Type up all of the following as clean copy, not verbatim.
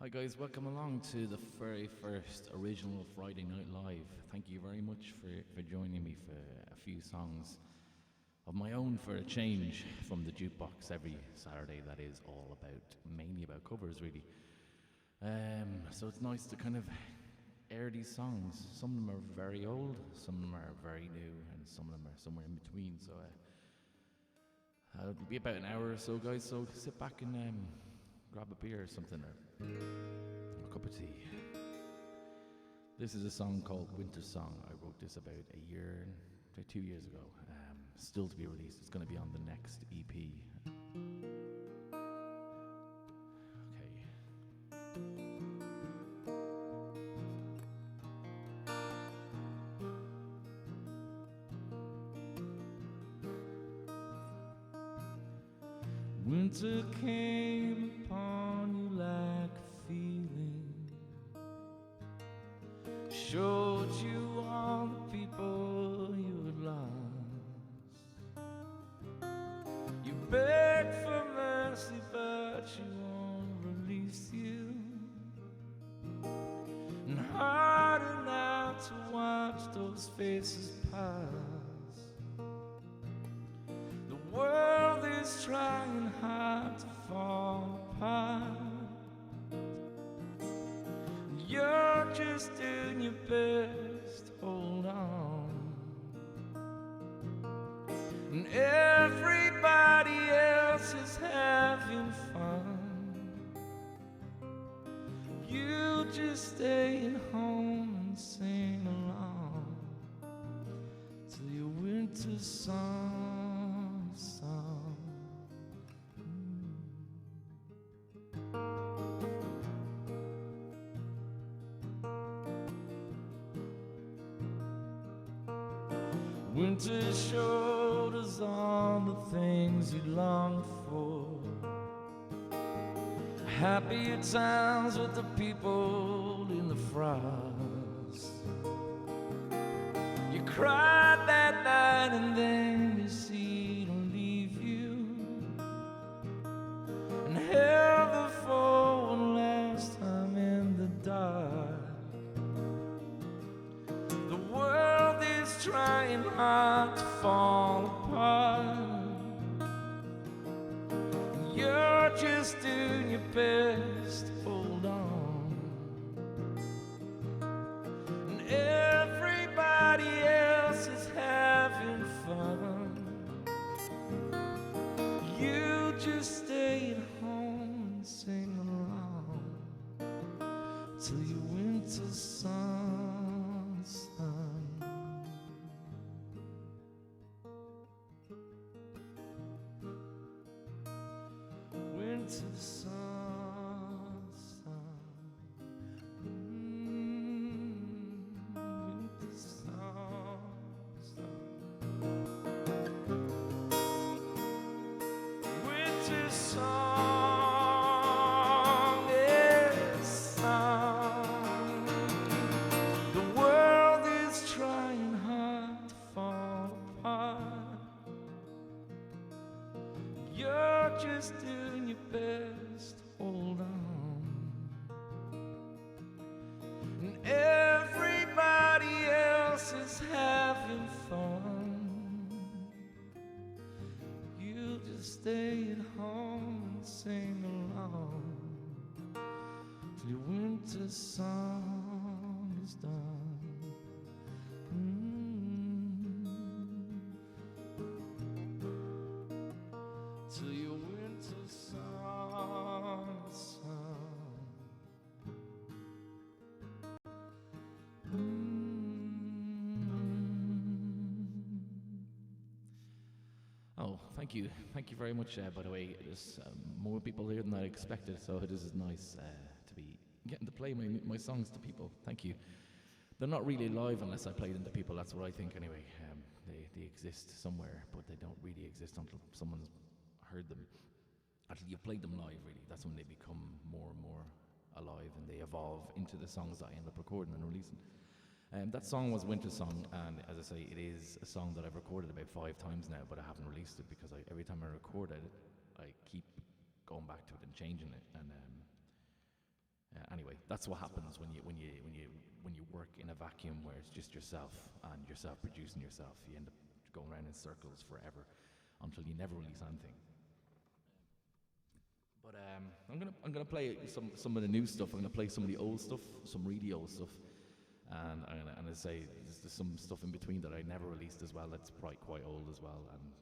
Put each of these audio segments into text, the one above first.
Hi guys, welcome along to the very first original Friday Night Live. Thank you very much for joining me for a few songs of my own for a change from the jukebox every Saturday that is all about, mainly about covers really. So it's nice to kind of air these songs. Some of them are very old, some of them are very new, and some of them are somewhere in between. So it'll be about an hour or so guys, so sit back and grab a beer or something, or a cup of tea. This is a song called Winter Song. I wrote this about 2 years ago. Still to be released. It's going to be on the next EP. Okay. Winter came upon you like a feeling, showed you all the people you had lost. You begged for mercy, but she won't release you, and harder now to watch those faces pass. The world is trying hard to fall apart. You're just doing your best, hold on. And everybody else is having fun. You just staying home and sing along to your winter song. Winter showed us all the things you longed for. Happier times with the people in the frost. You cried that night and then you see it'll leave you, and held her for one last time in the dark. The world is trying hard to fall apart. You're just doing your best, hold on. And everybody else is having fun. You just stay at home and sing along till your winter sun, sun. Winter sun, sun. Winter sun, sun. Winter song, yes, song. The world is trying hard to fall apart. You're just doing your best, hold on. And everybody else is having fun. You just stay at home and sing along till your winter song is done. Till your winter song is sung. Oh, thank you very much. By the way, there's more people here than I expected, so this is nice to be getting to play my songs to people. Thank you. They're not really live unless I play them to people. That's what I think anyway. They exist somewhere, but they don't really exist until someone's heard them. Until you've played them live, really. That's when they become more and more alive and they evolve into the songs that I end up recording and releasing. That song was Winter Song, and as I say, it is a song that I've recorded about 5 times now, but I haven't released it because every time I record it, I keep going back to it and changing it. And Anyway, that's what happens when you work in a vacuum where it's just yourself and yourself producing yourself. You end up going around in circles forever until you never release anything. But I'm gonna play some of the new stuff. I'm gonna play some of the old stuff, some really old stuff, and I say there's some stuff in between that I never released as well. That's quite old as well. And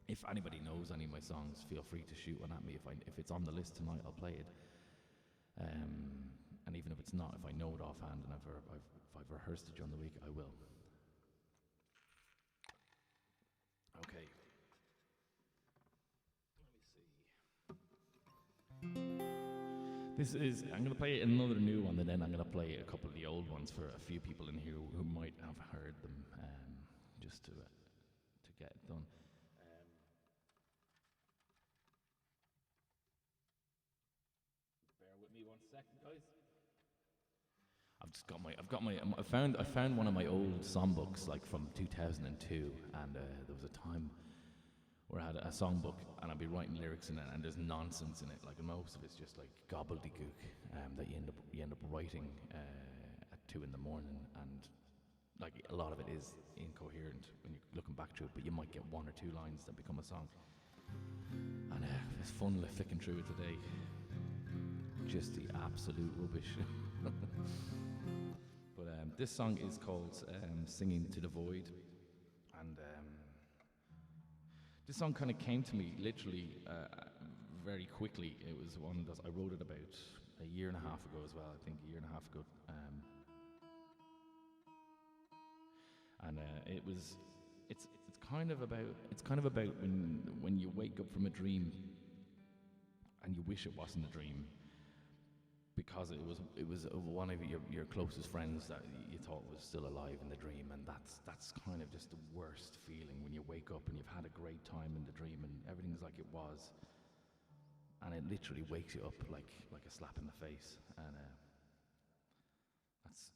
if anybody knows any of my songs, feel free to shoot one at me. If it's on the list tonight, I'll play it. And even if it's not, if I know it offhand and if I've rehearsed it during the week, I will. Okay. I'm going to play another new one, and then I'm going to play a couple of the old ones for a few people in here who might have heard them, just to get it done. Bear with me 1 second, guys. I found one of my old songbooks, like from 2002, and there was a time where I had a songbook and I'd be writing lyrics in it, and there's nonsense in it. Like most of it's just like gobbledygook that you end up writing at 2 a.m, and like a lot of it is incoherent when you're looking back to it. But you might get 1 or 2 lines that become a song, and it's fun flicking through it today. Just the absolute rubbish. But this song is called "Singing to the Void," and this song kind of came to me literally very quickly. It was one that I wrote it about a year and a half ago as well. I think a year and a half ago, and it's kind of about when you wake up from a dream and you wish it wasn't a dream, because it was one of your closest friends that you thought was still alive in the dream, and that's kind of just the worst feeling when you wake up and you've had a great time in the dream and everything's like it was, and it literally wakes you up like a slap in the face. And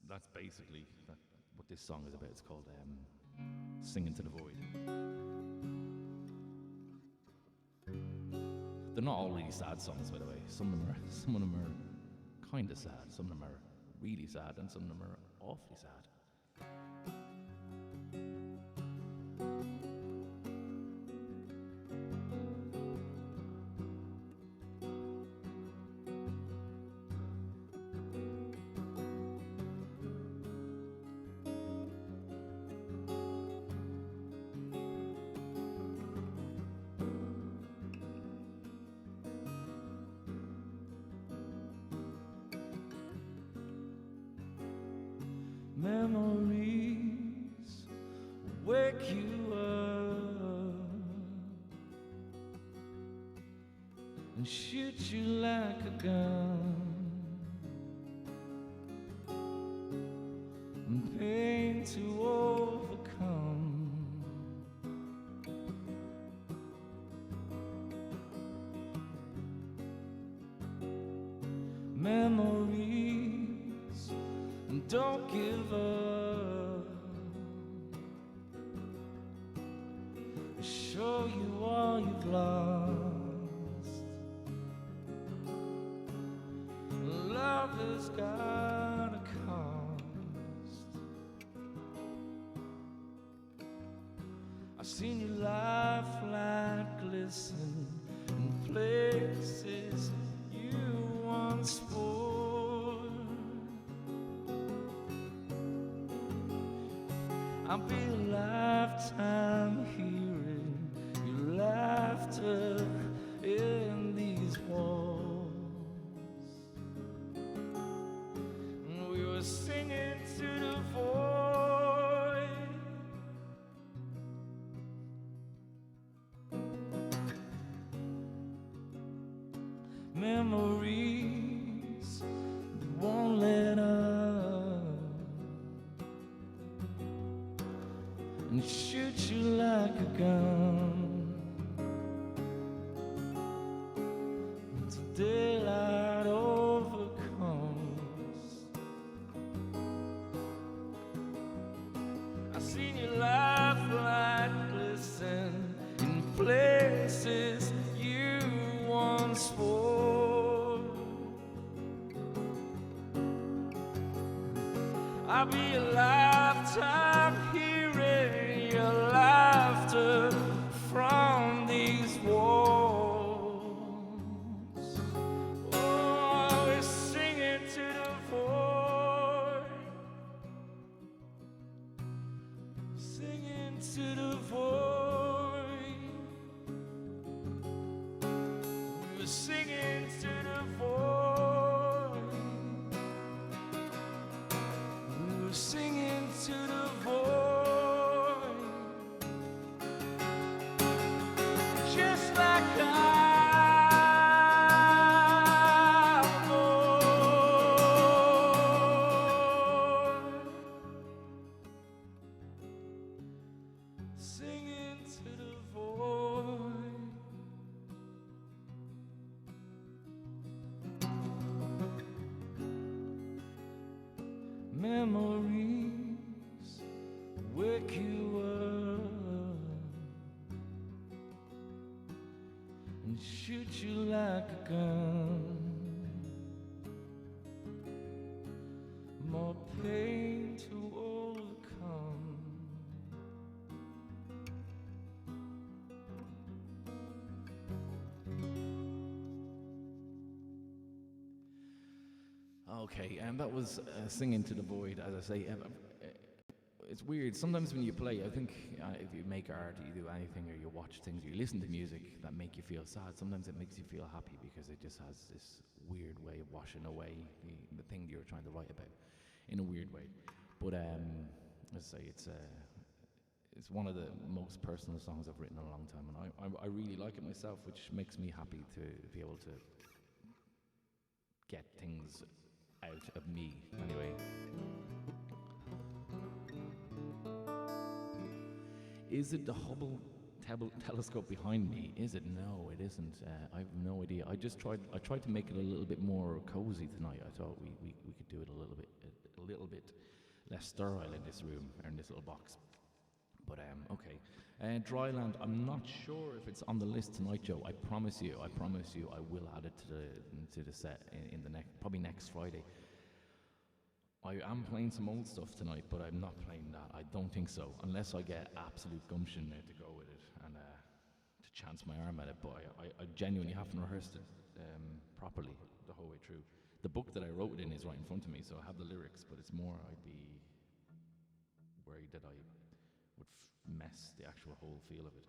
that's basically what this song is about. It's called "Singing to the Void." They're not all really sad songs, by the way. Some of them are kind of sad, some of them are really sad, and some of them are awfully sad. Memories wake you up and shoot you like a gun, and pain to overcome. Memories, and don't give up. Show you all you've lost. Love has got a cost. I've seen your lifeline glisten in places you once wore. I'll be a lifetime hearing your laughter in these walls. We were singing to the void. Memories that won't let up and shoot you like a gun until daylight overcomes. I've seen your lifeline glisten in places you once wore. I'll be a lifetime hearing your laughter from these walls. Oh, we're singing to the void, singing to the void. We're singing to the void. We're singing to the void, just like I'm born. Singing to the void. Memories wake you up and shoot you like a gun. More pain to overcome. Okay, and that was Singing to the Void, as I say. It's weird. Sometimes when you play, I think if you make art, you do anything, or you watch things, or you listen to music that make you feel sad, sometimes it makes you feel happy because it just has this weird way of washing away the thing you're trying to write about in a weird way. But as I say, it's one of the most personal songs I've written in a long time, and I really like it myself, which makes me happy to be able to get things out of me, anyway. Is it the Hubble telescope behind me? Is it? No, it isn't. I have no idea. I tried to make it a little bit more cozy tonight. I thought we could do it a little bit less sterile in this room, or in this little box. But okay. Dryland, I'm not sure if it's on the list tonight, Joe. I promise you, I will add it to the set in the probably next Friday. I am playing some old stuff tonight, but I'm not playing that. I don't think so, unless I get absolute gumption there to go with it and to chance my arm at it. But I genuinely haven't rehearsed it properly the whole way through. The book that I wrote it in is right in front of me, so I have the lyrics, but it's more I'd be worried that I would mess the actual whole feel of it.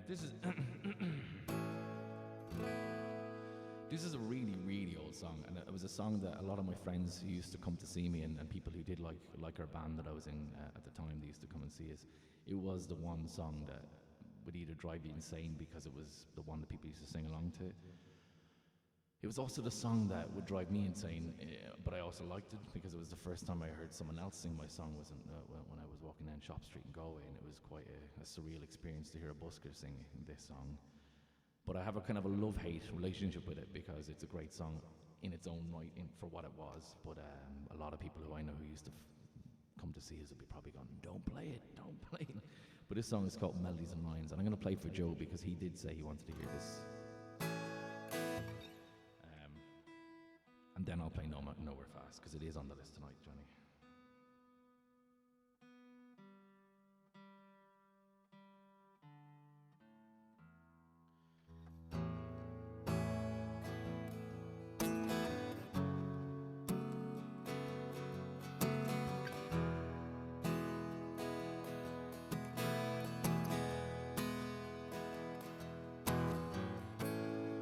This is this is a really, really old song, and it was a song that a lot of my friends who used to come to see me, and people who did like our band that I was in at the time, they used to come and see us. It was the one song that would either drive you insane because it was the one that people used to sing along to. It was also the song that would drive me insane, but I also liked it because it was the first time I heard someone else sing my song. Was when I was walking down Shop Street in Galway, and it was quite a surreal experience to hear a busker sing this song. But I have a kind of a love-hate relationship with it because it's a great song in its own right for what it was. But a lot of people who I know who used to come to see us will be probably going, don't play it. But this song is called Melodies and Lines, and I'm going to play it for Joe because he did say he wanted to hear this. And then I'll play Nowhere Fast, because it is on the list tonight, Johnny.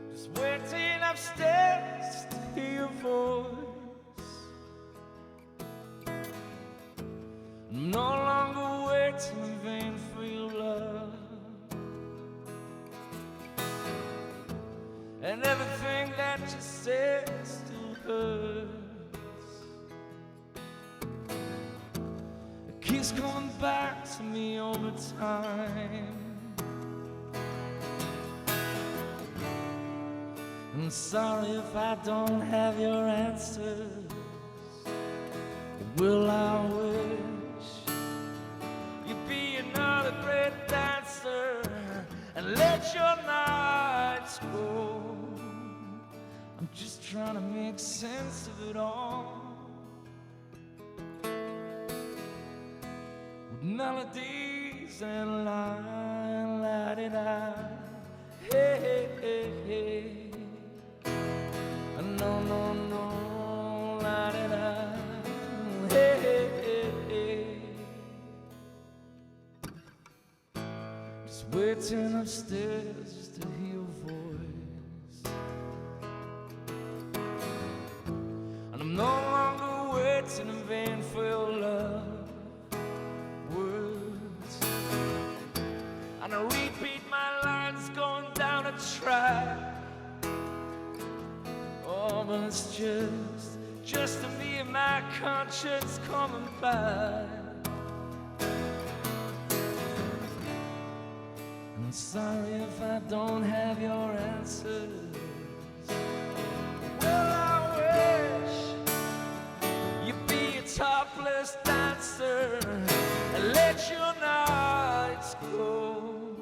Just waiting upstairs to hear your voice. I'm no longer waiting in vain for your love, and everything that you said still hurts. It keeps coming back to me all the time. I'm sorry if I don't have your answers. Will I wish you'd be another great dancer and let your nights go? trying to make sense of it all with melodies and lines, la-di-da, hey, hey, hey, hey. No, no, no, la-di-da, hey, hey, hey, hey. Just waiting upstairs just to hear a voice, and I'm no longer waiting in vain for your love words, and I repeat my lines going down a track. Oh, but it's just me and my conscience coming by. And I'm sorry if I don't have your answers. Well, I wish you'd be a topless dancer and let your nights go.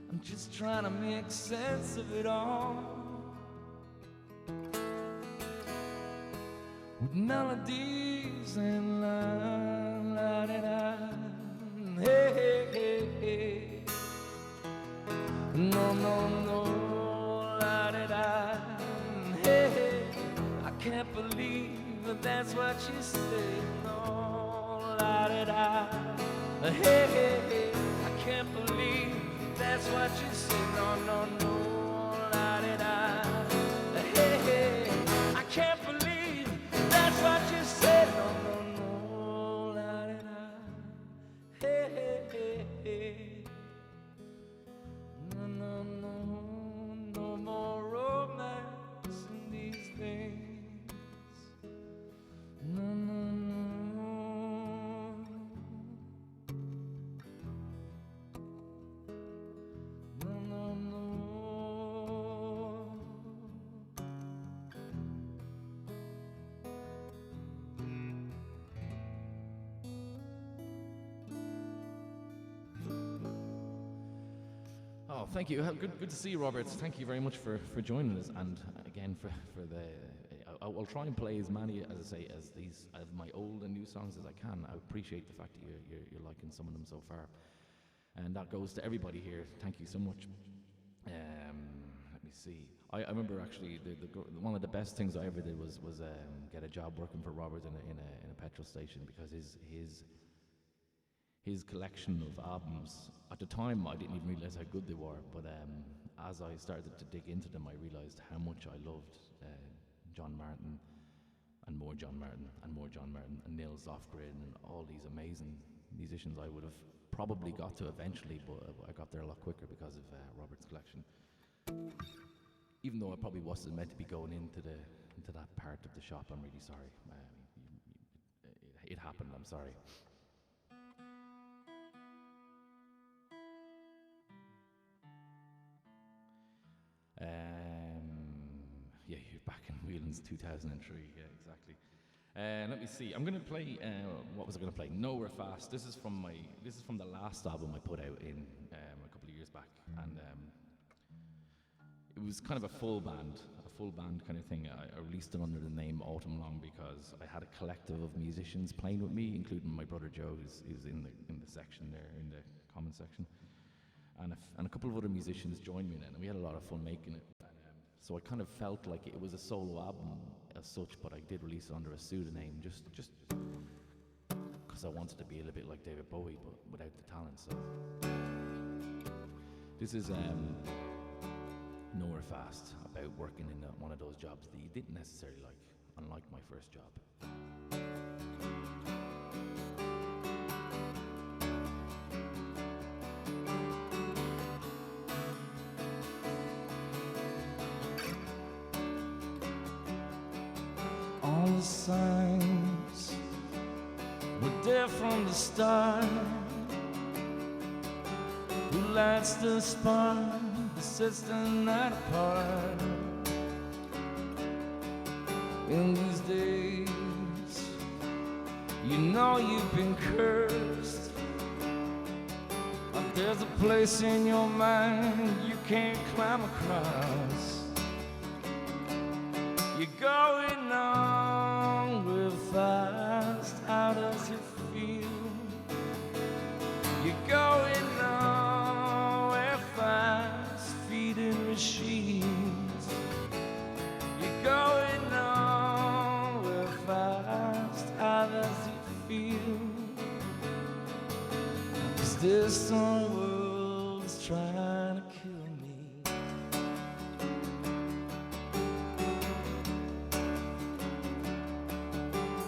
I'm just trying to make sense of it all with melodies and lines, la-di-da, hey, hey, hey, hey. No, no, no, la-di-da, hey, hey. I can't believe that that's what you said. No, la-di-da, hey, hey, hey. I can't believe that's what you said. No, no, no, la-di-da, hey, hey. I can't believe that's what you said. No, no, no, la-di-da, hey, hey, hey, hey. No, no, no, no more romance in these days. No, no, no. No, no, no. Oh, thank you. Good to see you, Robert. Thank you very much for joining us, and again for the. I'll try and play as many, as I say, as my old and new songs as I can. I appreciate the fact that you're liking some of them so far, and that goes to everybody here. Thank you so much. Let me see. I remember actually one of the best things I ever did was get a job working for Robert in a petrol station, because his collection of albums, at the time I didn't even realize how good they were, but as I started to dig into them, I realized how much I loved John Martin, and more John Martin, and more John Martin, and Nils Lofgren, and all these amazing musicians I would have probably got to eventually, but I got there a lot quicker because of Robert's collection. Even though I probably wasn't meant to be going into that part of the shop, I'm really sorry. It happened, I'm sorry. Yeah, you're back in Whelan's 2003. Yeah, exactly. Let me see. I'm going to play. What was I going to play? Nowhere Fast. This is from the last album I put out in a couple of years back, and it was kind of a full band kind of thing. I released it under the name Autumn Long because I had a collective of musicians playing with me, including my brother Joe, who's in the section there, in the comment section, and a couple of other musicians joined me in it, and we had a lot of fun making it. So I kind of felt like it was a solo album as such, but I did release it under a pseudonym, just because I wanted to be a little bit like David Bowie, but without the talent. So this is Nowhere Fast, about working in one of those jobs that you didn't necessarily like, unlike my first job. All the signs were there from the start. Who lights the spark that sets the night apart? In these days, you know you've been cursed. But there's a place in your mind you can't climb across. You're going on real fast, how does it feel? You're going on real fast, feeding machines. You're going on real fast, how does it feel? Is this some world's trying to kill me?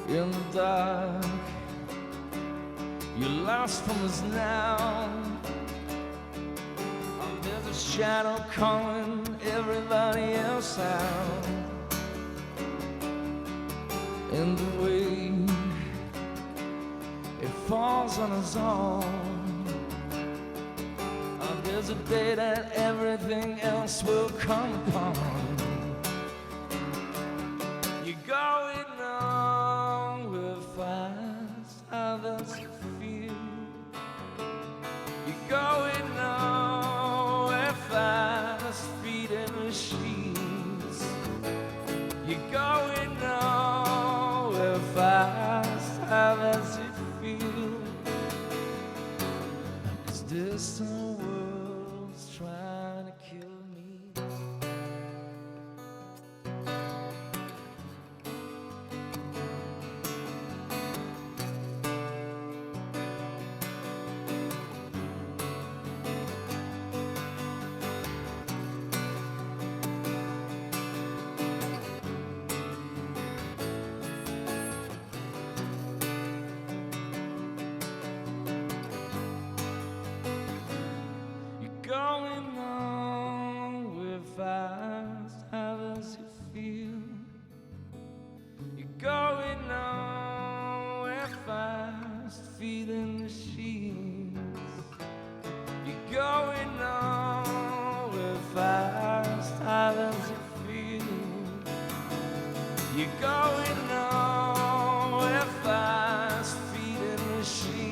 In the dark, you're lost from us now. Oh, there's a shadow calling everybody else out. And the way it falls on us all. Oh, there's a day that everything else will come upon. You're going on real fast, how does it feel? You're going on real fast, feeding machines. You're going on real fast, how does it feel? Is this the world's trying to kill me? Going on real fast, how does it feel? You're going on real fast, feeding machines. You're going on real fast, how does it feel? You're going on real fast, feeding machines.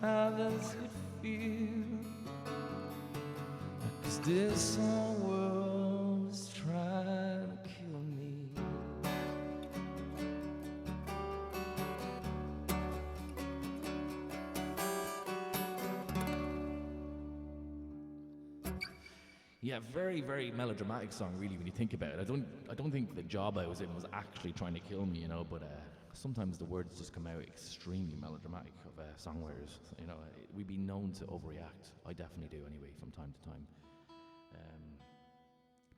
How does it feel? Is this our world's trying to kill me? Yeah, very, very melodramatic song, really, when you think about it. I don't think the job I was in was actually trying to kill me, you know, but sometimes the words just come out extremely melodramatic of songwriters. You know, we've been known to overreact. I definitely do, anyway, from time to time.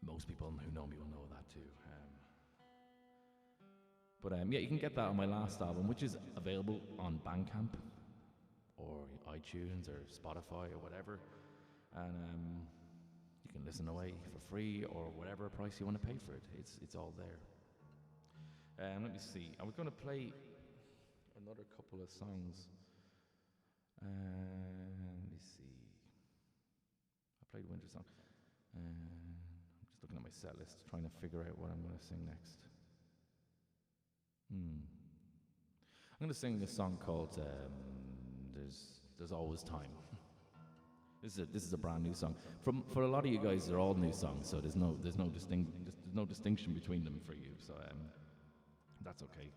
Most people who know me will know that too. Yeah, you can get that on my last album, which is available on Bandcamp or iTunes or Spotify or whatever, and you can listen away for free or whatever price you want to pay for it. It's all there. Let me see. I was going to play another couple of songs. Let me see. I played Winter Song. I'm just looking at my set list, trying to figure out what I'm going to sing next. I'm going to sing this song called "There's Always Time." This is a brand new song. For a lot of you guys, they're all new songs, so there's no distinction between them for you. So that's okay.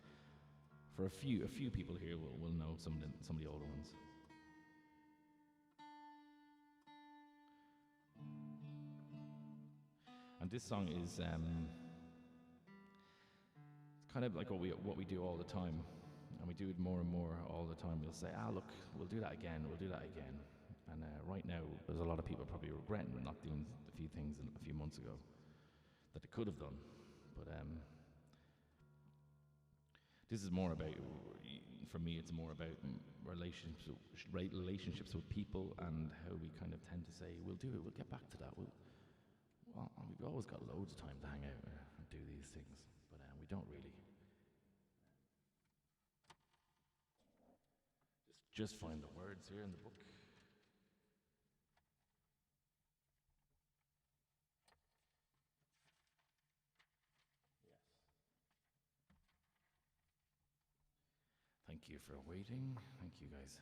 For a few people here will know some of the older ones. And this song is kind of like what we do all the time, and we do it more and more all the time. We'll say, look, we'll do that again, and right now there's a lot of people probably regretting not doing a few things a few months ago that they could have done, but this is more about, for me, it's more about relationships with people, and how we kind of tend to say, we'll do it, we'll get back to that. We've always got loads of time to hang out and do these things, but we don't really. Just find the words here in the book. Thank you for waiting. Thank you, guys.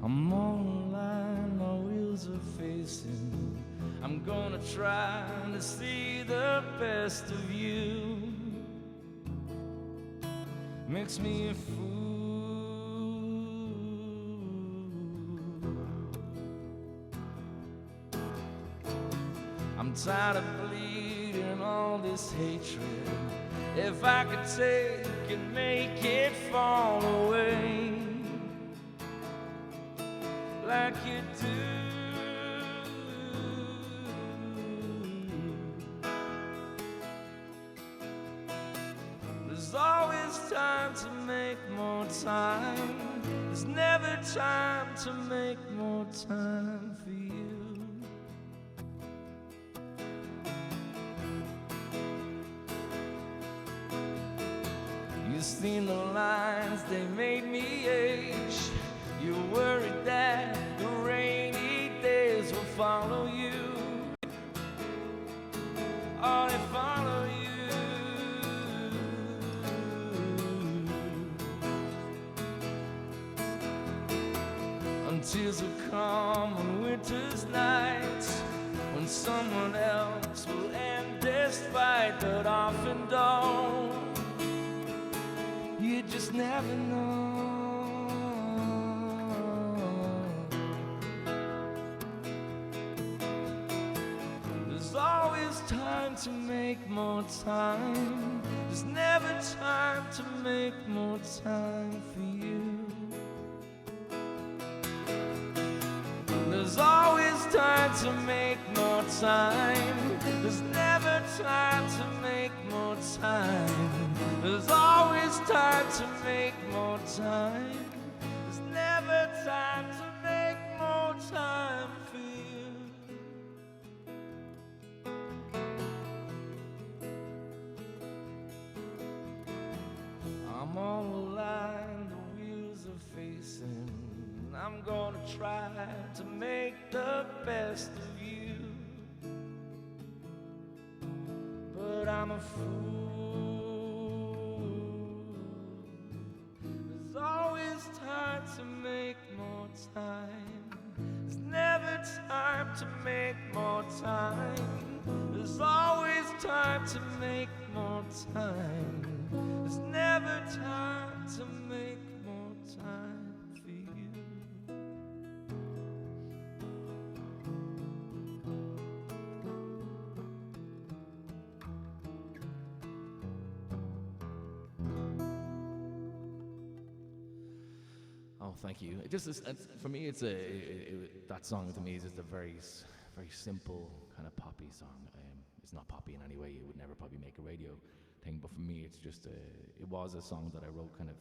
I'm on the line, my wheels are facing. I'm gonna try to see the best of you. Makes me a fool. I'm tired of bleeding all this hatred. If I could take and make it fall away like you do. There's always time to make more time. There's never time to make more time for you. You've seen the lines, they made me age. You're worried that the rainy days will follow you. Oh, they follow you. And tears will come on winter's nights when someone else will end this fight, but often don't. You just never know. There's always time to make more time. There's never time to make more time for you. There's always time to make more time. There's never time to make more time. There's always time to make more time. There's never time to make more time for you. I'm on the line, the wheels are facing. I'm gonna try to make the best of you, but I'm a fool. There's always time to make more time. There's never time to make more time. There's always time to make more time. There's never time to make more time for you. Oh, thank you. It just is, for me, it's that song to me is just a very simple kind of poppy song. It's not poppy in any way. It would never probably make a radio thing, but for me, it's just it was a song that I wrote kind of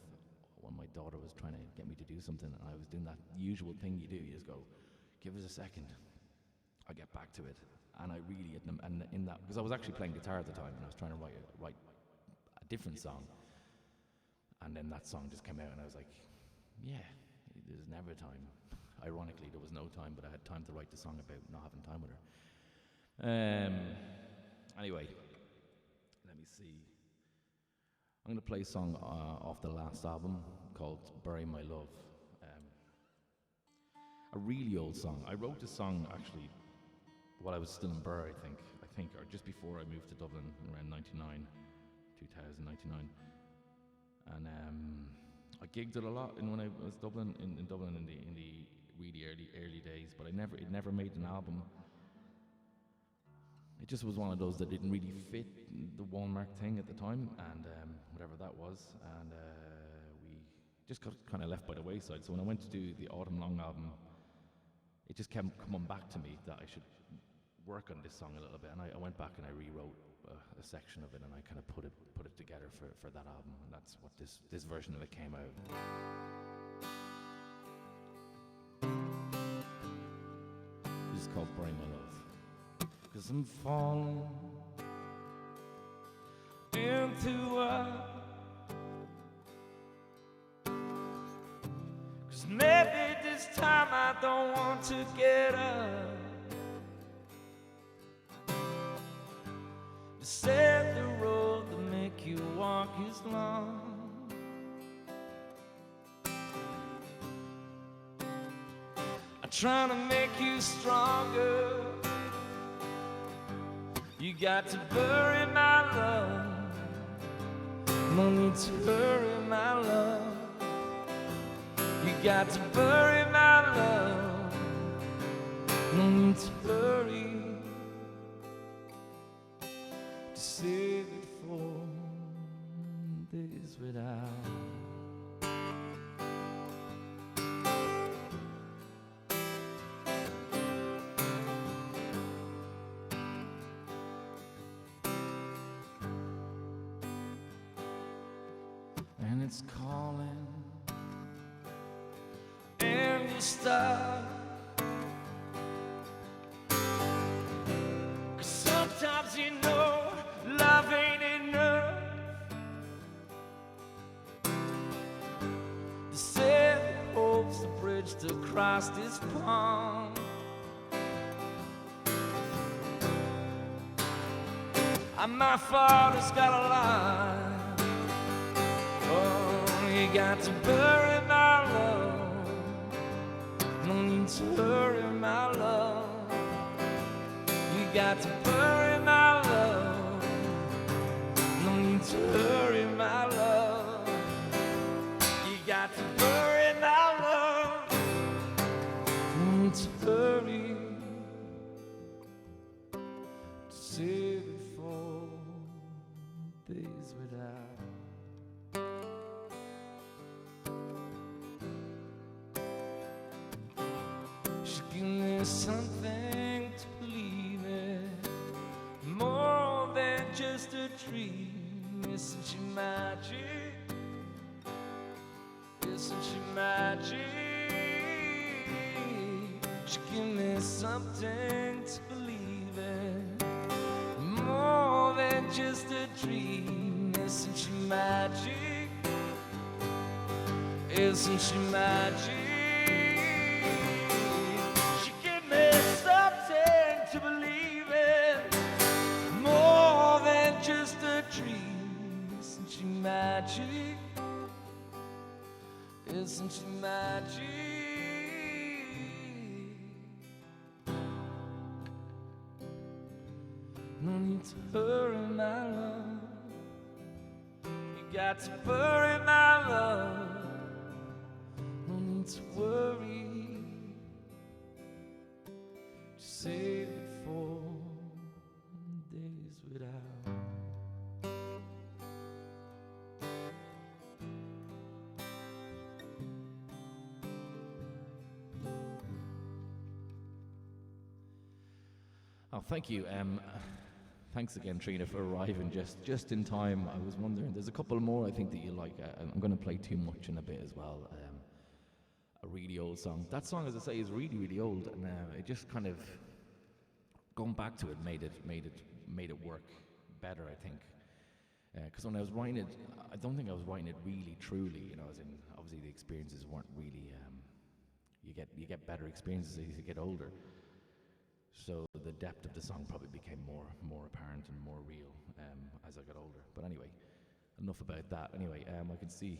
when my daughter was trying to get me to do something, and I was doing that usual thing you do. You just go, give us a second, I'll get back to it. And I really, and in that, because I was actually playing guitar at the time, and I was trying to write a different song, and then that song just came out, and I was like, yeah, there's never time. Ironically, there was no time, but I had time to write the song about not having time with her. Anyway, let me see. I'm going to play a song off the last album called Bury My Love. A really old song. I wrote this song actually while I was still in Burr, I think, or just before I moved to Dublin around 99. And I gigged it a lot when I was in Dublin in the really early days, but it never made an album. It just was one of those that didn't really fit the Walmart thing at the time, and whatever that was, and we just got kind of left by the wayside. So when I went to do the Autumn Long album, it just kept coming back to me that I should work on this song a little bit, and I went back and I rewrote a section of it, and I kind of put it together for that album, and that's what this version of it came out. This is called Bury My Love. 'Cause I'm falling into a 'cause maybe this time I don't want to get up. They said the road that make you walk is long, trying to make you stronger. You got to bury my love. No need to hurry, my love. You got to bury my love. No need to hurry to save it for days without. And it's calling, and you stop. 'Cause sometimes you know love ain't enough. The sail holds the bridge to cross this pond. And my father's got a line. Oh, you got to bury my love. No need to hurry, my love. You got to bury my love. No need to hurry, my love. You got to bury my love. No need to hurry to save it for days without. Give me something to believe in, more than just a dream. Isn't she magic? Isn't she magic? She give me something to believe in, more than just a dream. Isn't she magic? Isn't she magic? To believe in, more than just a dream. Isn't she magic? Isn't she magic? No need to hurry, my love. You got to bury my love. No need to worry. Save it for days without. Oh, thank you. Thanks again, Trina, for arriving just in time. I was wondering, there's a couple more I think that you like. I'm going to play Too Much in a bit as well. A really old song. That song, as I say, is really, really old, and it just kind of going back to it made it work better, I think. Because when I was writing it, I don't think I was writing it really truly. You know, as in obviously the experiences weren't really. You get better experiences as you get older. So the depth of the song probably became more apparent and more real as I got older. But anyway, enough about that. Anyway, I can see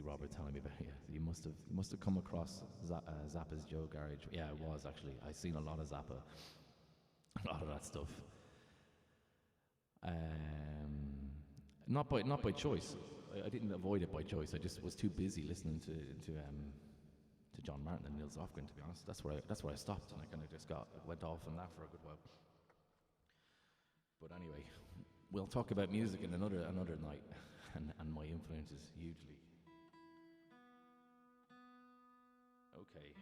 Robert telling me about you must have come across Zappa's Joe Garage. Yeah, it was actually. I seen a lot of Zappa, a lot of that stuff. Not by choice. I didn't avoid it by choice. I just was too busy listening to John Martin and Nils Lofgren, to be honest. That's where I stopped, and I kind of just went off on that for a good while. But anyway, we'll talk about music in another night, and my influences hugely. Okay.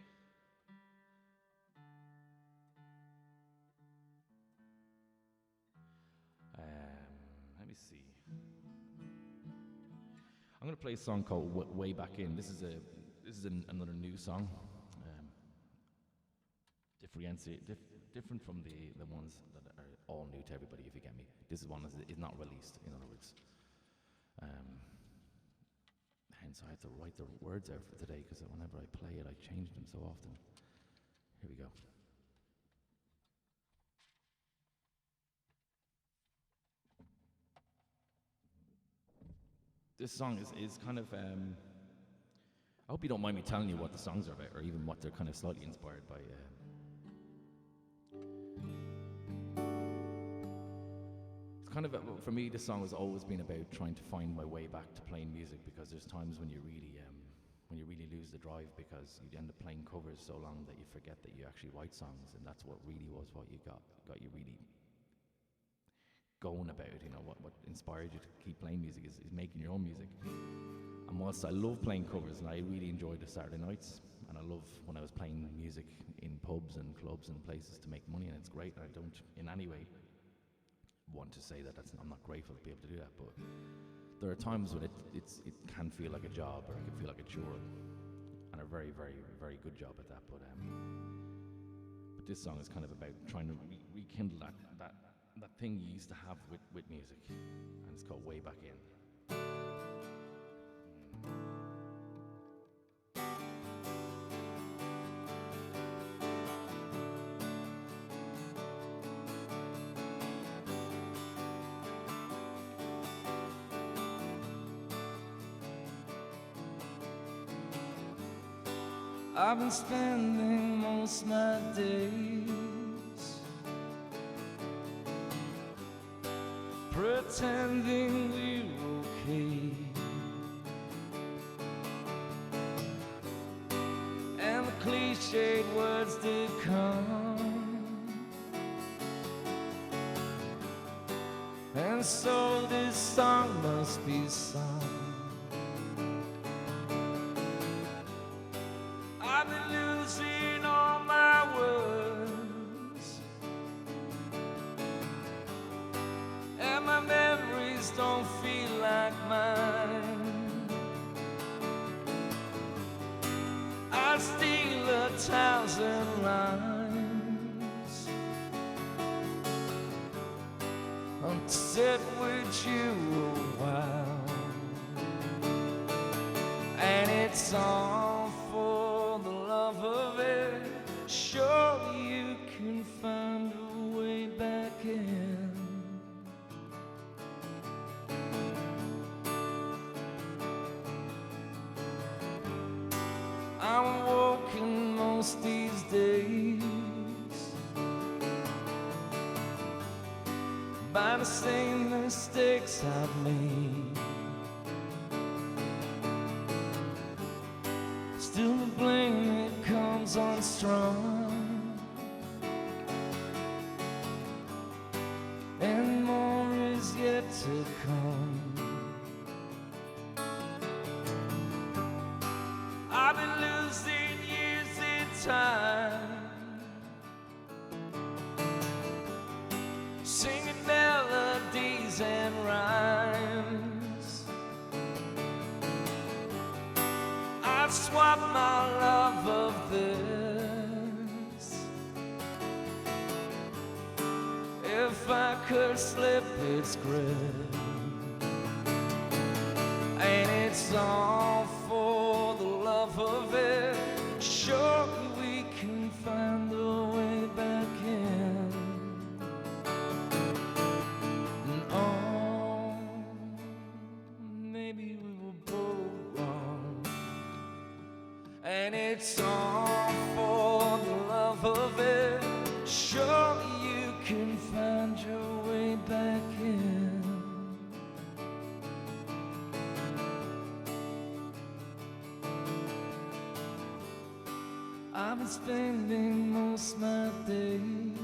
Let me see. I'm going to play a song called "Way Back In." This is another new song. Different from the ones that are all new to everybody, if you get me. This is one that is not released, in other words. Hence, I had to write the words out for today, because whenever I play it, I change them so often. Here we go. This song is kind of I hope you don't mind me telling you what the songs are about, or even what they're kind of slightly inspired by. It's kind of, for me, this song has always been about trying to find my way back to playing music, because there's times when you really lose the drive, because you end up playing covers so long that you forget that you actually write songs, and that's what really was what you got you really going about it. You know, what inspired you to keep playing music is making your own music. And whilst I love playing covers, and I really enjoy the Saturday nights, and I love when I was playing music in pubs and clubs and places to make money, and it's great, and I don't in any way want to say that I'm not grateful to be able to do that, but there are times when it can feel like a job, or it can feel like a chore, and a very, very, very good job at that. But this song is kind of about trying to rekindle that thing you used to have with music, and it's called Way Back In. I've been spending most my days pretending we're okay, and the cliched words did come, and so this song must be sung. I've been losing all my words, and my memories don't feel like mine. I'd steal 1,000 lines to sit with you a while, and it's all for the love of it. Surely you can find a way back in. I'm walking most these days by the same mistakes I've made. Still the blame, it comes on strong, and more is yet to come. I've been losing years in time, singing melodies and rhymes. I'd swap my love of this if I could slip its grip, and it's all for the love of it. Surely we can find a way back in. And oh, maybe we were both wrong, and it's all for the love of it. Surely you can find your way back in. I've been spending most my days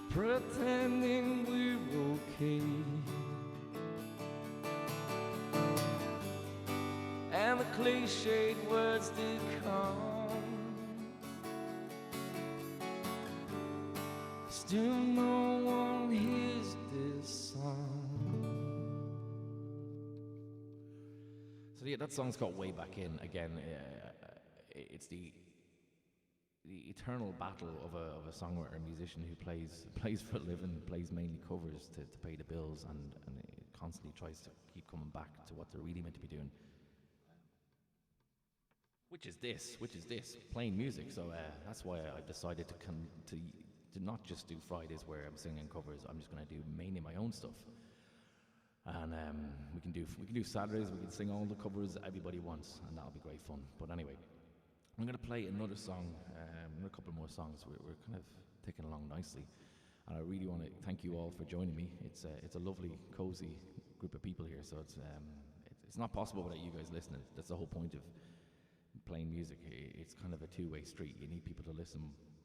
pretending we're okay, and the cliched words did come. Still no one hears this song. So yeah, that song's called Way Back In. Again, it's the eternal battle of a songwriter, a musician who plays for a living, plays mainly covers to pay the bills, and constantly tries to keep coming back to what they're really meant to be doing, which is this, playing music. So that's why I've decided to not just do Fridays where I'm singing covers. I'm just going to do mainly my own stuff. And we can do Saturdays. We can sing all the covers everybody wants, and that'll be great fun. But anyway, I'm going to play another song, a couple more songs. We're kind of ticking along nicely, and I really want to thank you all for joining me. It's a lovely, cozy group of people here, so it's not possible without you guys listening. That's the whole point of playing music. It's kind of a two-way street. You need people to listen,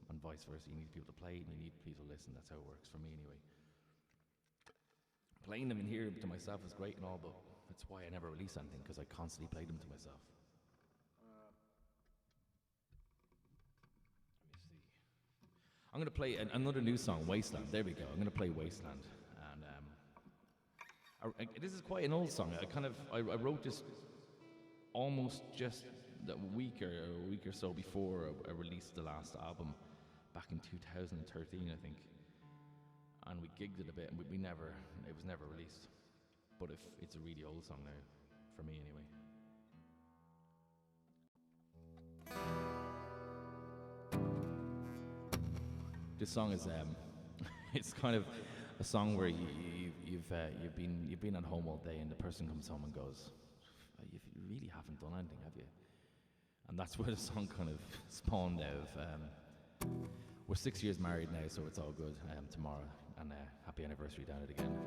and vice versa. You need people to play, and you need people to listen. That's how it works for me, anyway. Playing them in here to myself is great and all, but that's why I never release anything, because I constantly play them to myself. I'm going to play another new song, Wasteland. There we go. I'm going to play Wasteland. And this is quite an old song. I wrote this almost just a week or so before I released the last album back in 2013, I think. And we gigged it a bit, and it was never released. But it's a really old song now, for me anyway. This song is it's kind of a song where you've been at home all day, and the person comes home and goes, "You really haven't done anything, have you?" And that's where the song kind of spawned out of. We're 6 years married now, so it's all good tomorrow, and happy anniversary down it again.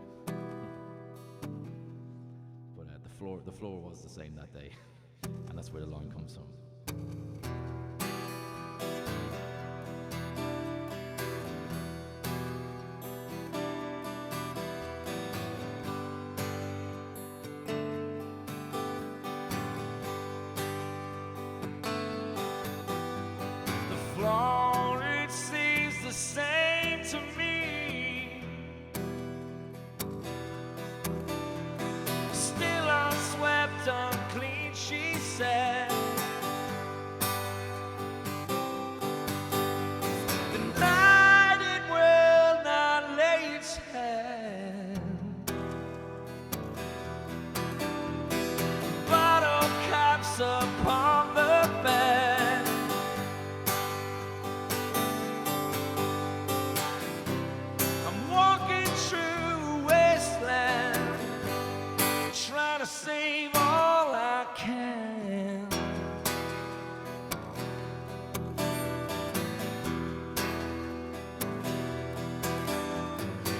But the floor was the same that day, and that's where the line comes from. It seems the same to me. Still unswept, unclean, she said. The night it will not lay its head. Bottle caps upon the bed. Save all I can.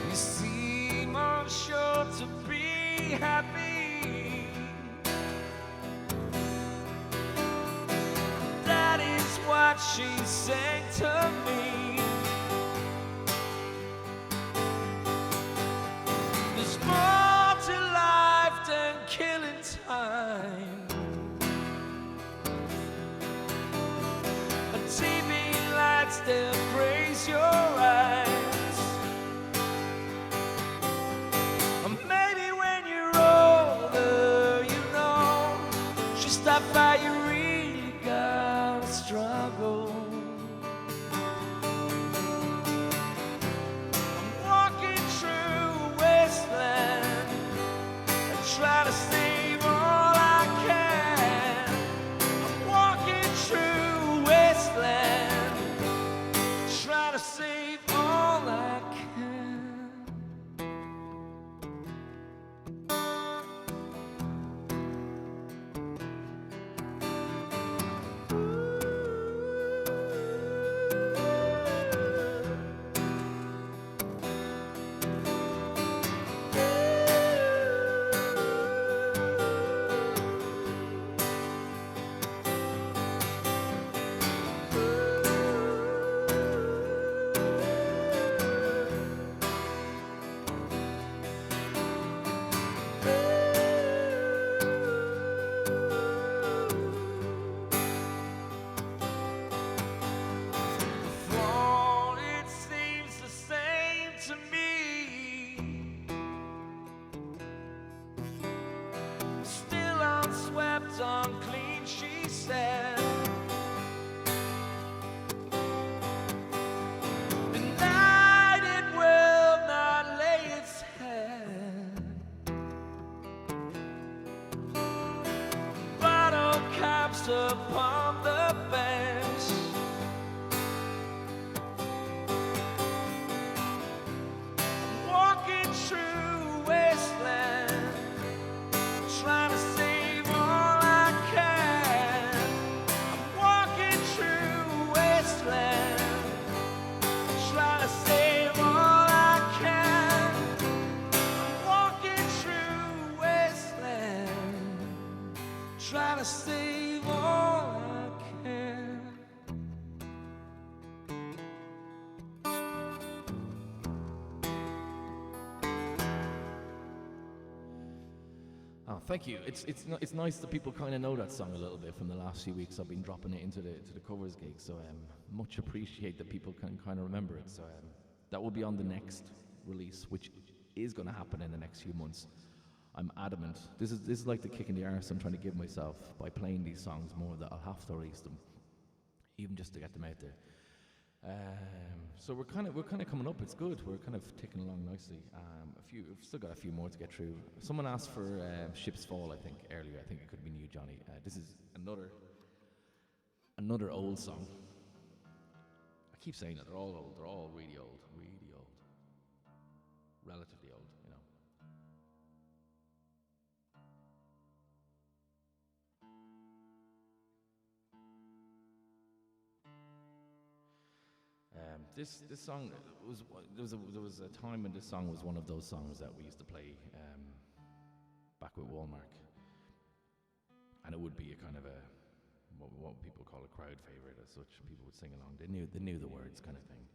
You seem unsure to be happy. That is what she said to me. There's more to life than killing time. A TV lights that praise your eyes. Or maybe when you're older, you know, she stopped by, you really gotta struggle. I'm walking through Wasteland, try to save all I can. I'm walking through Wasteland, try to save Oh, thank you. It's nice that people kind of know that song a little bit from the last few weeks. I've been dropping it into the covers gig, so much appreciate that people can kind of remember it. So that will be on the next release, which is going to happen in the next few months. I'm adamant. This is like the kick in the arse I'm trying to give myself by playing these songs more, that I'll have to release them, even just to get them out there. So we're kind of coming up. It's good. We're kind of ticking along nicely. We've still got a few more to get through. Someone asked for Ship's Fall, I think, earlier. I think it could be you, Johnny. This is another old song. I keep saying that they're all old. They're all really old, relatively old, you know. This song there was a time when this song was one of those songs that we used to play back with Walmart, and it would be a kind of a what people call a crowd favorite as such. People would sing along. They knew the words, kind of thing.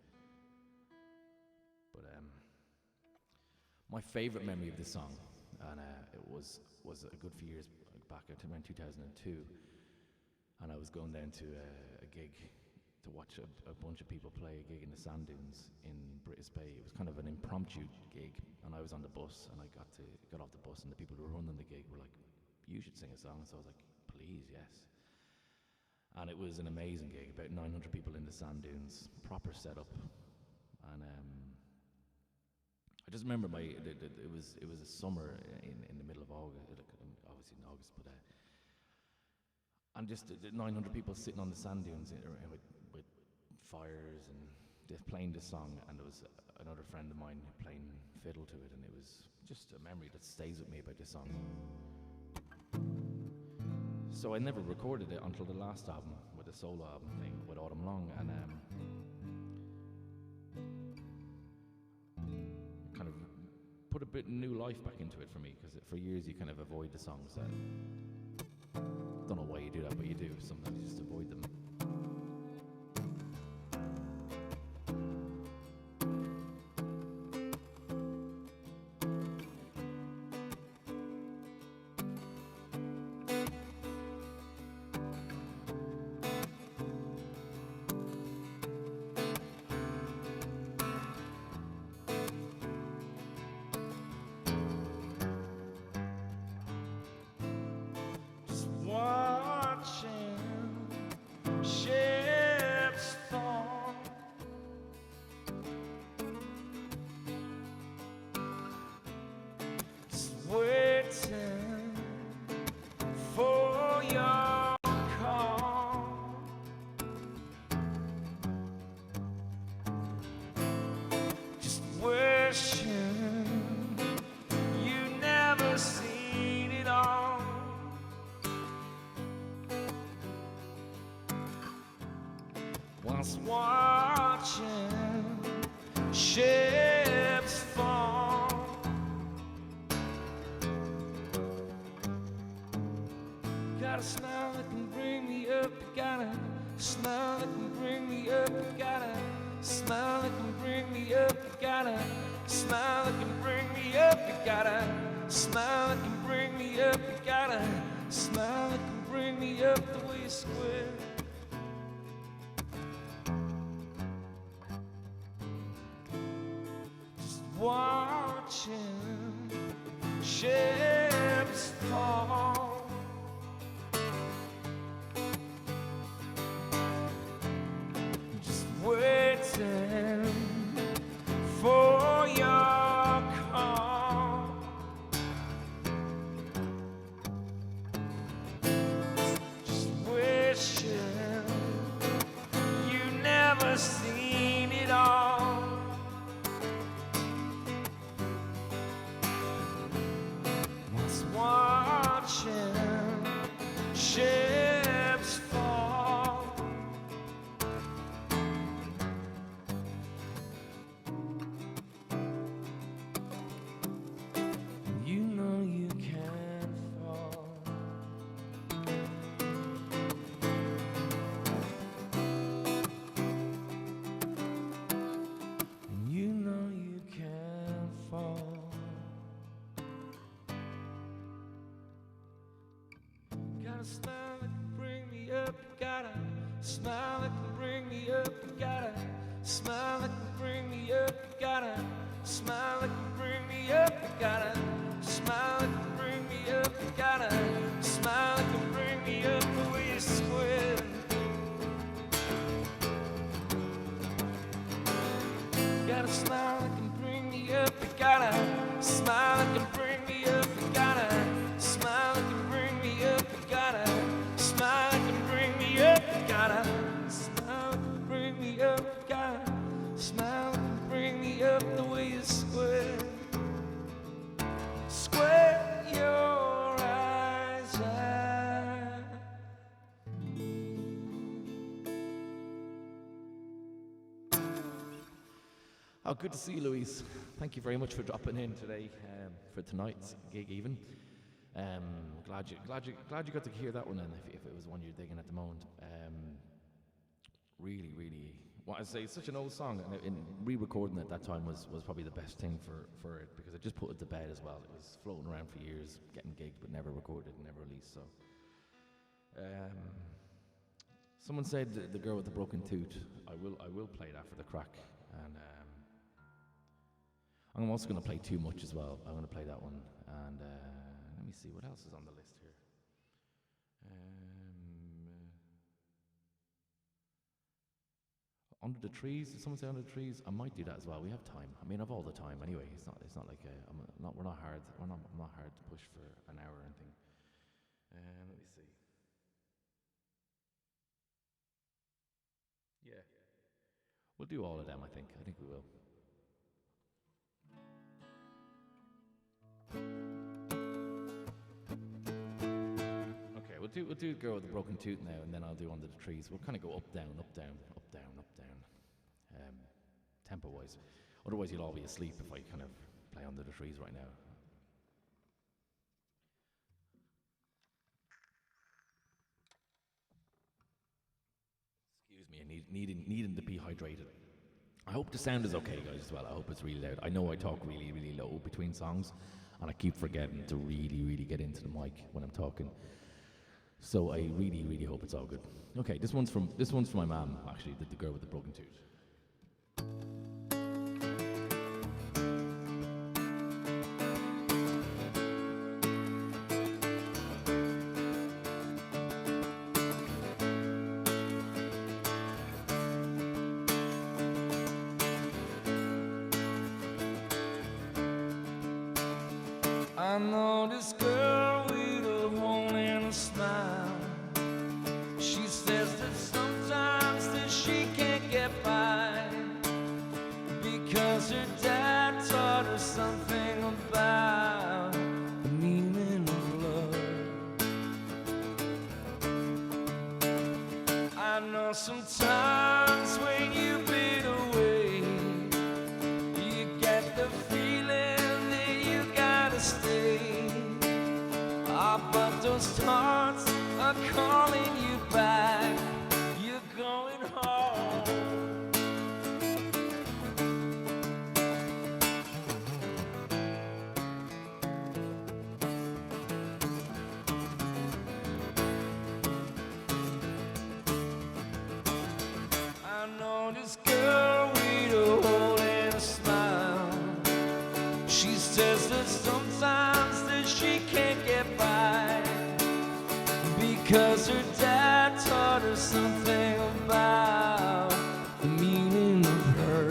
But my favorite memory of this song, and it was a good few years back, around 2002, and I was going down to a gig to watch a bunch of people play a gig in the sand dunes in British Bay. It was kind of an impromptu gig, and I was on the bus, and I got off the bus, and the people who were running the gig were like, "You should sing a song." So I was like, "Please, yes." And it was an amazing gig. About 900 people in the sand dunes, proper setup, and I just remember it was a summer in the middle of August, obviously in August, but and just the 900 people sitting on the sand dunes with fires and just playing this song, and there was another friend of mine playing fiddle to it, and it was just a memory that stays with me about this song. So I never recorded it until the last album, with the solo album thing with Autumn Long, and kind of put a bit of new life back into it for me, because for years you kind of avoid the songs that, don't know why you do that, but you do. Sometimes you just avoid them. Was watching ships fall. Got a smile that can bring me up. Got a smile that can bring me up. Got a smile that can bring me up. Got a smile that can bring me up. Got a smile that can bring me up. Got a smile that can bring me up the way you square. Watching ships fall. Just waiting for your call. Just wishing you never seen it all. Watching ships fall. You know you can't fall. smile that can bring me up. You got a smile that can bring me up. You got a smile that can bring me up. You got a smile that can bring me up. You got a smile that can bring me up. You got a smile that can bring me up. The way you squint. You got a smile that can bring me up. You got a smile that can bring me up. You got a smile that can bring me up. You got a smile that can bring me up. You got a smile that can bring me up. You got a smile that can bring me up. The way you square, square your eyes out. Oh, good to see you, Louise. Thank you very much for dropping in today for tonight's gig. Even glad you got to hear that one. And if it was one you're digging at the moment, really, what I say, it's such an old song, and in re-recording it that time was probably the best thing for it, because I just put it to bed as well. It was floating around for years, getting gigged, but never recorded, never released. So, someone said the girl with the broken tooth. I will play that for the crack, and. I'm also going to play Too Much as well. I'm going to play that one. And let me see, what else is on the list here? Under the Trees. Did someone say Under the Trees? I might do that as well. We have time. I mean, I've all the time anyway. It's not like I'm not hard to push for an hour or anything. Let me see. Yeah. We'll do all of them, I think. I think we will. We'll do Girl with the Broken Tooth now, and then I'll do Under the Trees. We'll kind of go up, down, up, down, up, down, up, down, tempo-wise. Otherwise, you'll all be asleep if I kind of play Under the Trees right now. Excuse me, needing to be hydrated. I hope the sound is okay, guys, as well. I hope it's really loud. I know I talk really, really low between songs, and I keep forgetting to really get into the mic when I'm talking. So I really hope it's all good. Okay, this one's from my mom, actually, the girl with the broken tooth. I know this girl with a hole and a smile. She says that sometimes that she can't get by because her dad taught her something about the meaning of love. I know sometimes when you've been away, you get the feeling stay. But those thoughts are calling you back. You're going home. I know this girl with a hole and a smile. She says that sometimes that she can't get by because her dad taught her something about the meaning of her.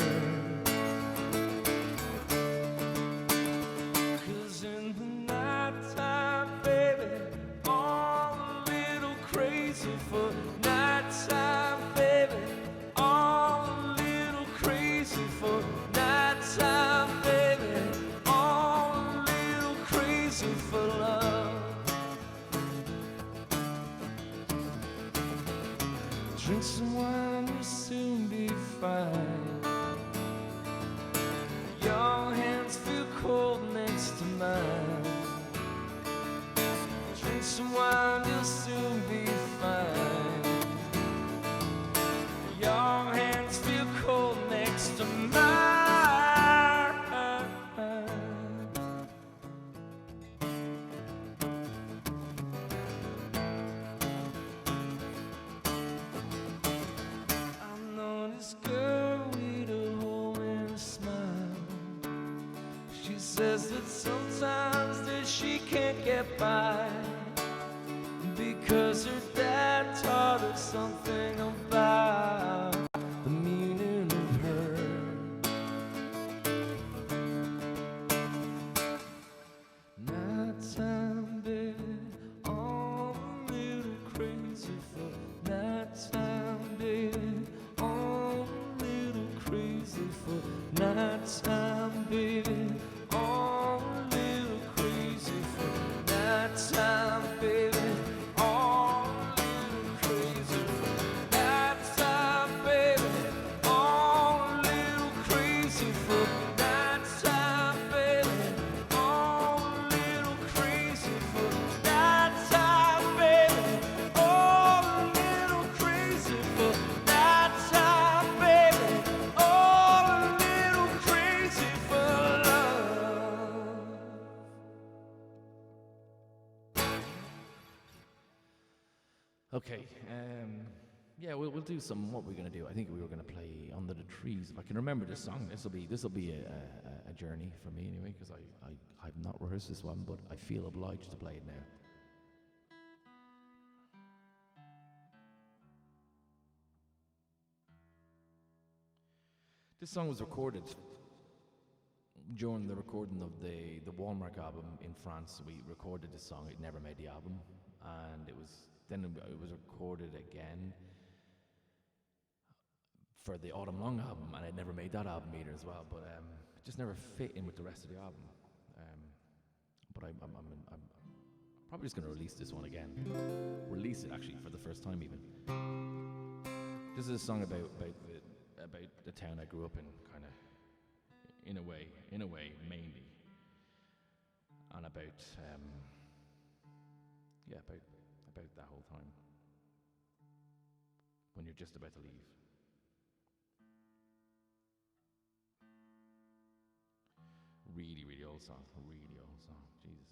'Cause in the nighttime, baby, all a little crazy for nighttime, baby, all a little crazy for nighttime, baby, all a little crazy for love. Drink some wine, you'll soon be fine. Your hands feel cold next to mine. Drink some wine, you'll soon be fine. Your hands feel cold next to mine. Okay, yeah, we'll do some. What we're gonna do? I think we were gonna play "Under the Trees." If I can remember this song, this will be a journey for me anyway, because I've not rehearsed this one, but I feel obliged to play it now. This song was recorded during the recording of the Walmart album in France. We recorded this song. It never made the album, and it was recorded again for the Autumn Long album, and it never made that album either as well. But it just never fit in with the rest of the album. But I'm probably just going to release this one again. Release it actually for the first time even. This is a song about the town I grew up in, kind of, in a way, mainly, and about that whole time when you're just about to leave. Really, really old song. Jesus.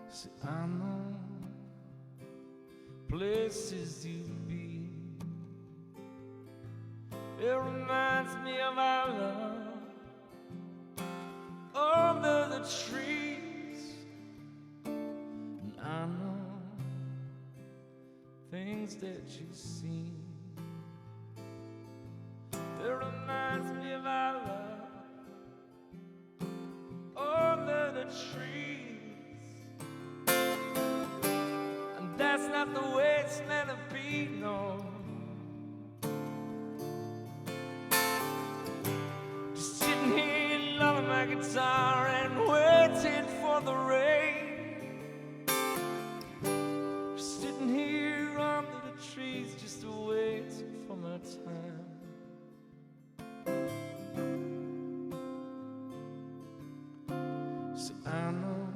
See, I know places you've been. It reminds me of our love under the trees. And I know things that you've seen. It reminds me of our love under the trees. That's not the way it's meant to be, no. Just sitting here loving my guitar and waiting for the rain. Just sitting here under the trees, just waiting for my time. So I know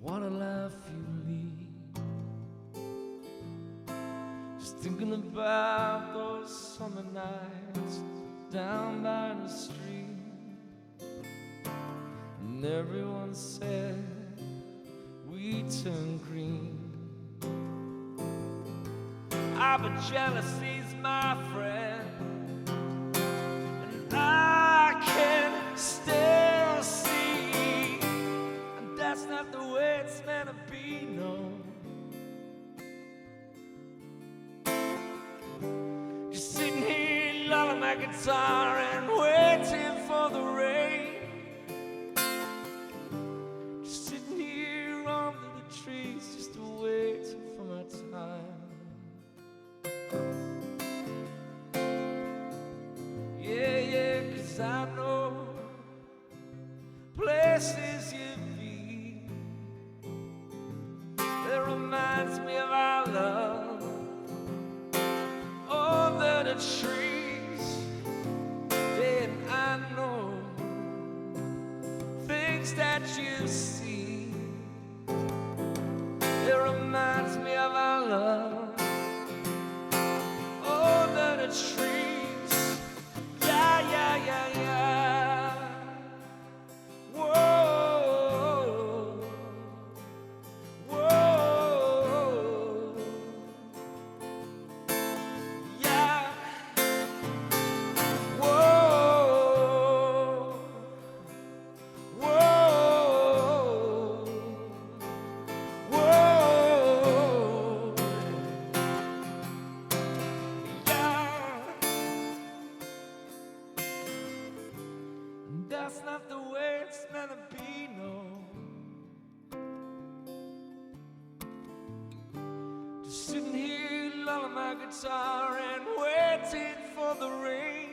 what a life you lead. Just thinking about those summer nights down by the stream. And everyone said we turned green. Ah, but jealousy's my friend, and I can still see. And that's not the way it's meant to be, no. Just sitting here loving my guitar and waiting for the rain. Just sitting here under the trees, just waiting for my time. Yeah, 'cause I know places you've been. It reminds me of our love under the trees. Then I know things that you see. It reminds me of our love under the trees. Yeah. Whoa. Yeah. That's not the way it's meant to be, no. Just sitting here loving my guitar and waiting for the rain.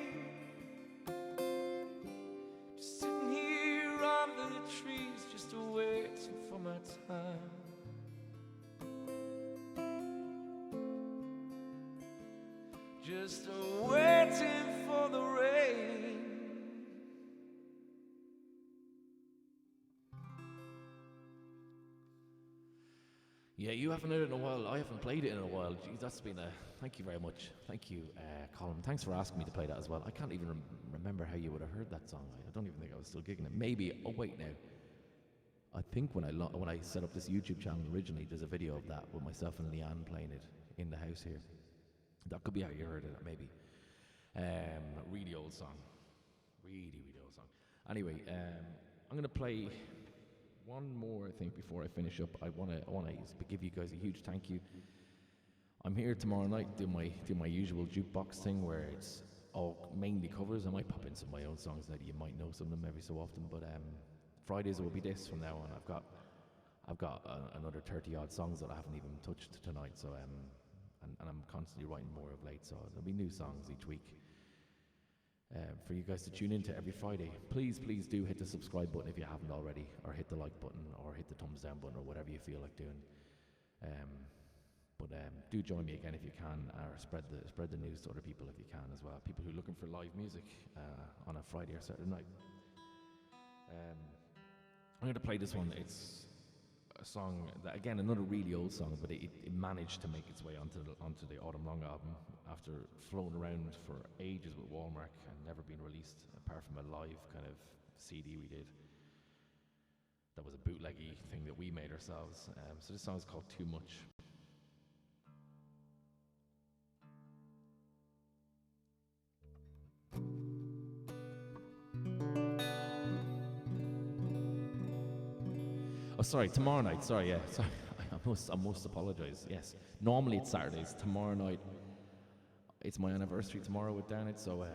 Just sitting here under the trees, just waiting for my time. Just waiting for the rain. Yeah, you haven't heard it in a while. I haven't played it in a while. Jeez, that's been a. Thank you very much. Thank you, Colin. Thanks for asking me to play that as well. I can't even remember how you would have heard that song. I don't even think I was still gigging it. Maybe. Oh wait, now. I think when I set up this YouTube channel originally, there's a video of that with myself and Leanne playing it in the house here. That could be how you heard it, maybe. Really old song. Really old song. Anyway, I'm gonna play one more thing before I finish up. I wanna give you guys a huge thank you. I'm here tomorrow night do my usual jukebox thing where it's all mainly covers. I might pop in some of my own songs that you might know some of them every so often, but Fridays will be this from now on. I've got another 30 odd songs that I haven't even touched tonight. So and I'm constantly writing more of late. So there'll be new songs each week. For you guys to tune into every Friday. Please do hit the subscribe button if you haven't already, or hit the like button, or hit the thumbs down button, or whatever you feel like doing. But do join me again if you can, or spread the news to other people if you can as well. People who are looking for live music on a Friday or Saturday night. I'm going to play this one. It's a song that, again, another really old song, but it managed to make its way onto the Autumn Long album after floating around for ages with Walmart and never being released, apart from a live kind of CD we did. That was a bootleggy thing that we made ourselves. So this song is called Too Much. Oh, sorry, tomorrow night. Sorry, yeah. Sorry. I must apologise. Yes. Normally it's Saturdays. Tomorrow night, it's my anniversary tomorrow with Downit, so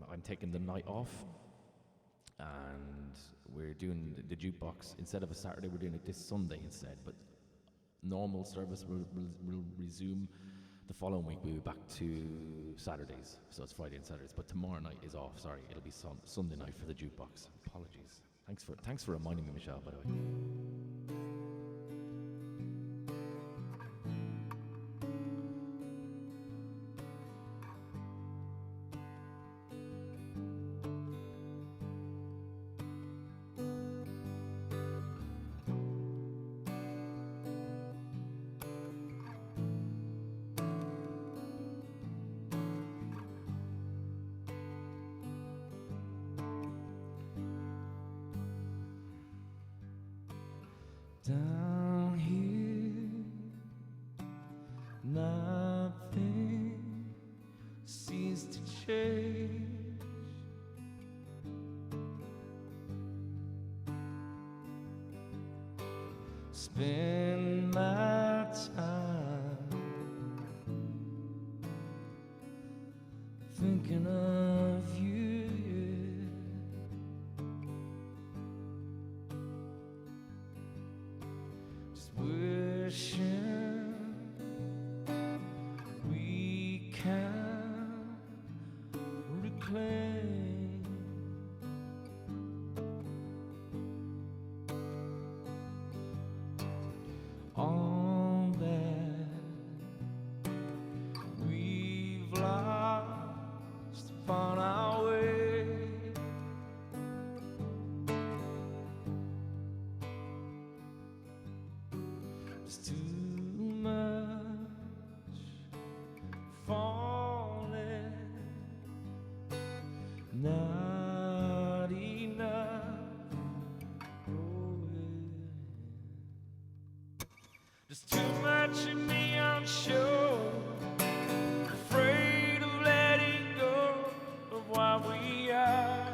I'm taking the night off. And we're doing the jukebox. Instead of a Saturday, we're doing it this Sunday instead. But normal service will resume the following week. We'll be back to Saturdays. So it's Friday and Saturdays. But tomorrow night is off. Sorry, it'll be Sunday night for the jukebox. Apologies. Thanks for reminding me, Michelle, by the way. Down here, nothing seems to change. Spend my time thinking of you. Wishing we can reclaim all that we've lost upon our way. It's too much falling, not enough growing. There's too much of me unsure, afraid of letting go of what we are.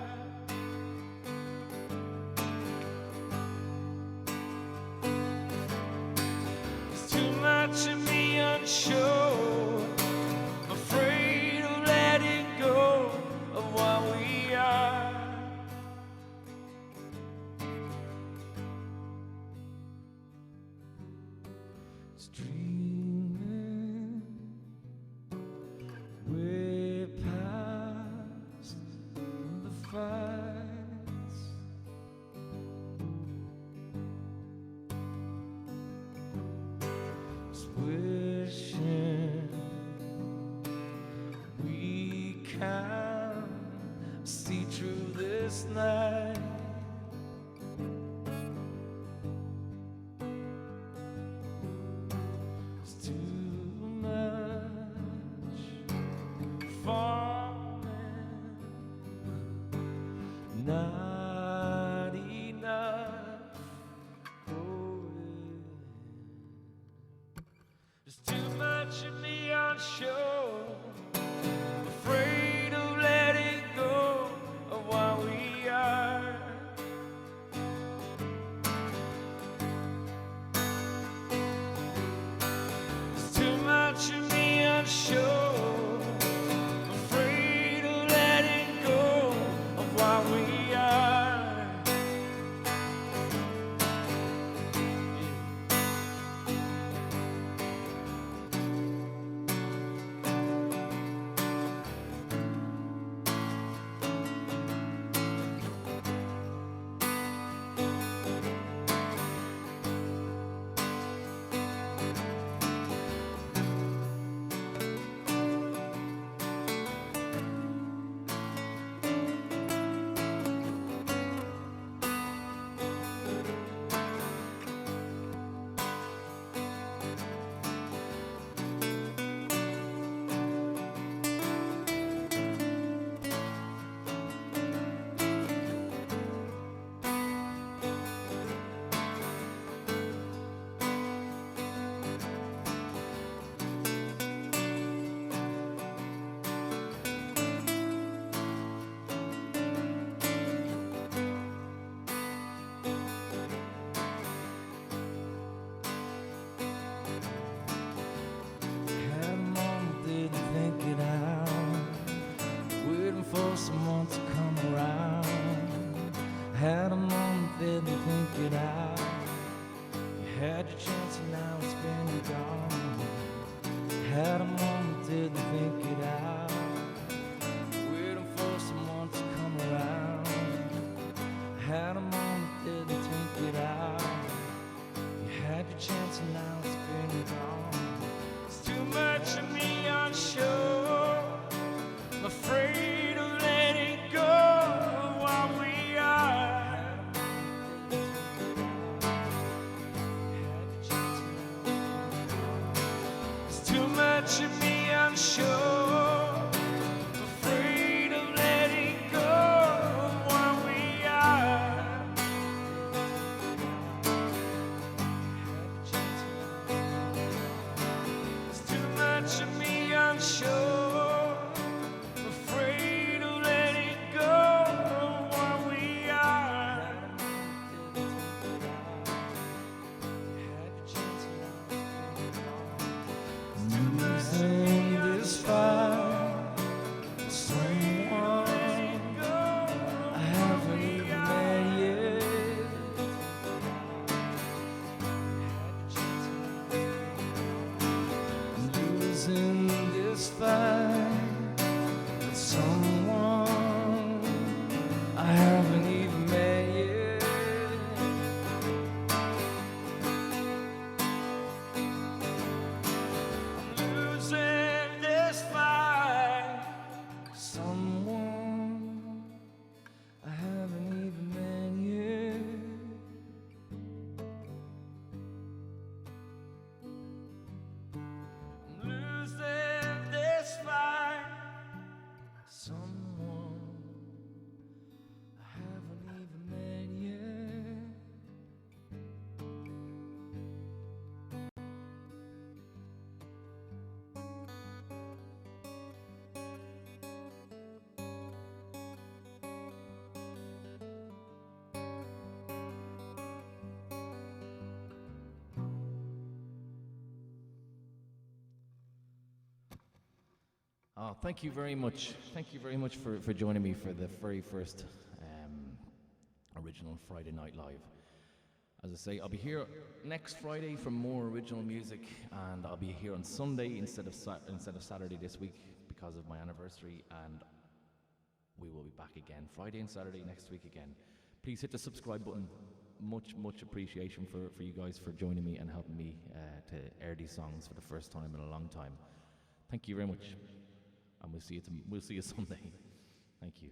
Much of me unsure, afraid of letting go of what we are. It's dreaming way past the fights. Wishing we can see through this night. Had a moment, didn't think it out, waiting for someone to come around. Had a moment, didn't think it out. You had your chance and now it's been gone. It's too much of me unsure. I'm afraid of letting go of what we are. It's too much of me unsure. I'm afraid of letting go of what we are. It's too much of me unsure. In this fight with someone I haven't even met yet. I'm losing this fight with someone I haven't even met yet. Losing this fight, someone I haven't even met yet. Oh, thank you very much. Thank you very much for joining me for the very first original Friday Night Live. As I say, I'll be here next Friday for more original music, and I'll be here on Sunday instead of Saturday this week because of my anniversary, and we will be back again Friday and Saturday next week again. Please hit the subscribe button. Much appreciation for you guys for joining me and helping me to air these songs for the first time in a long time. Thank you very much. And we'll see you Sunday. Thank you.